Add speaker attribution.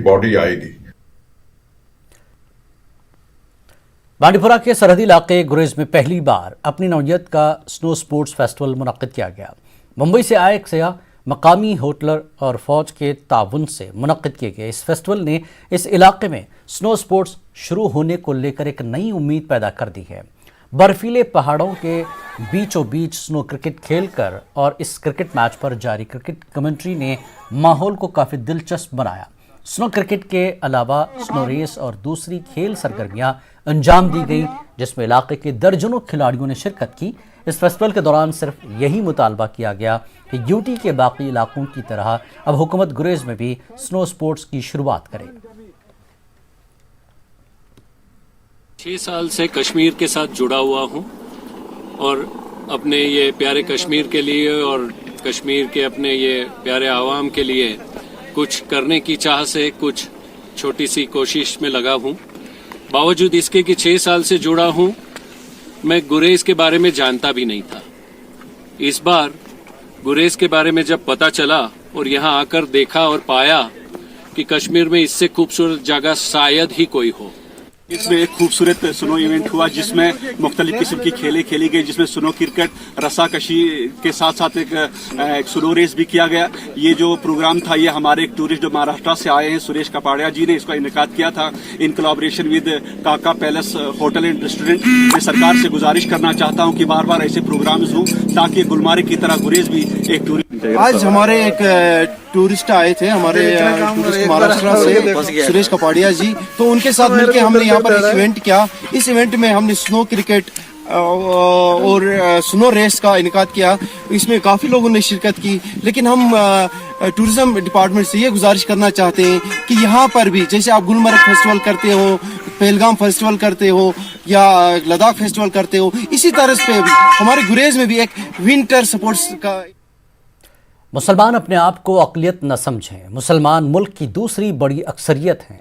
Speaker 1: Body आएगी।
Speaker 2: बांडीपुरा के सरहदी इलाके गुरेज में पहली बार अपनी नौयत का स्नो स्पोर्ट्स फेस्टिवल मुनक्किद किया गया। मुंबई से आए एक सयाह, मकामी होटलर और फौज के ताउन से मुनक्किद किए गए इस फेस्टिवल ने इस इलाके में स्नो स्पोर्ट्स शुरू होने को लेकर एक नई उम्मीद पैदा कर दी है। बर्फीले पहाड़ों के बीचों बीच स्नो क्रिकेट खेलकर और इस क्रिकेट मैच पर जारी क्रिकेट कमेंट्री ने माहौल को काफ़ी दिलचस्प बनाया। स्नो क्रिकेट के अलावा स्नो रेस और दूसरी खेल सरगर्मियां अंजाम दी गई, जिसमें इलाके के दर्जनों खिलाड़ियों ने शिरकत की। इस फेस्टिवल के दौरान सिर्फ यही मुतालबा किया गया कि यूटी के बाकी इलाकों की तरह अब हुकूमत गुरेज में भी स्नो स्पोर्ट्स की शुरुआत करे।
Speaker 3: 6 साल से कश्मीर के साथ जुड़ा हुआ हूं और अपने ये प्यारे कश्मीर के लिए और कश्मीर के अपने ये प्यारे आवाम के लिए कुछ करने की चाह से कुछ छोटी सी कोशिश में लगा हूं। बावजूद इसके कि 6 साल से जुड़ा हूं, मैं गुरेज के बारे में जानता भी नहीं था। इस बार गुरेज के बारे में जब पता चला और यहाँ आकर देखा और पाया कि कश्मीर में इससे खूबसूरत जगह शायद ही कोई हो।
Speaker 4: इसमें एक खूबसूरत स्नो इवेंट हुआ जिसमें मुख्तलिफ किस्म की खेलें खेली गई, जिसमें स्नो क्रिकेट, रस्साकशी के साथ साथ एक स्नो रेस भी किया गया। ये जो प्रोग्राम था ये हमारे एक टूरिस्ट जो महाराष्ट्र से आए हैं सुरेश कपाड़िया जी ने इसका इनेकाद किया था इन कोलैबोरेशन विद काका पैलेस होटल एंड रेस्टोरेंट। मैं सरकार से गुजारिश करना चाहता हूँ कि बार बार ऐसे प्रोग्राम्स हों ताकि गुलमार्ग की तरह गुरेज भी एक टूरिस्ट।
Speaker 5: आज हमारे एक टूरिस्ट आए थे, हमारे टूरिस्ट महाराष्ट्र से सुरेश कपाड़िया जी, तो उनके साथ मिलकर हमने यहाँ पर एक इवेंट किया। इस इवेंट में हमने स्नो क्रिकेट और स्नो रेस का इनेकाद किया। इसमें काफ़ी लोगों ने शिरकत की, लेकिन हम टूरिज्म डिपार्टमेंट से ये गुजारिश करना चाहते हैं कि यहाँ पर भी जैसे आप गुलमर्ग फेस्टिवल करते हो, पहलगाम फेस्टिवल करते हो या लद्दाख फेस्टिवल करते हो, इसी तरह पे हमारे गुरेज में भी एक विंटर स्पोर्ट्स का।
Speaker 2: मुसलमान अपने आप को अक़लियत न समझें। मुसलमान मुल्क की दूसरी बड़ी अक्सरियत हैं।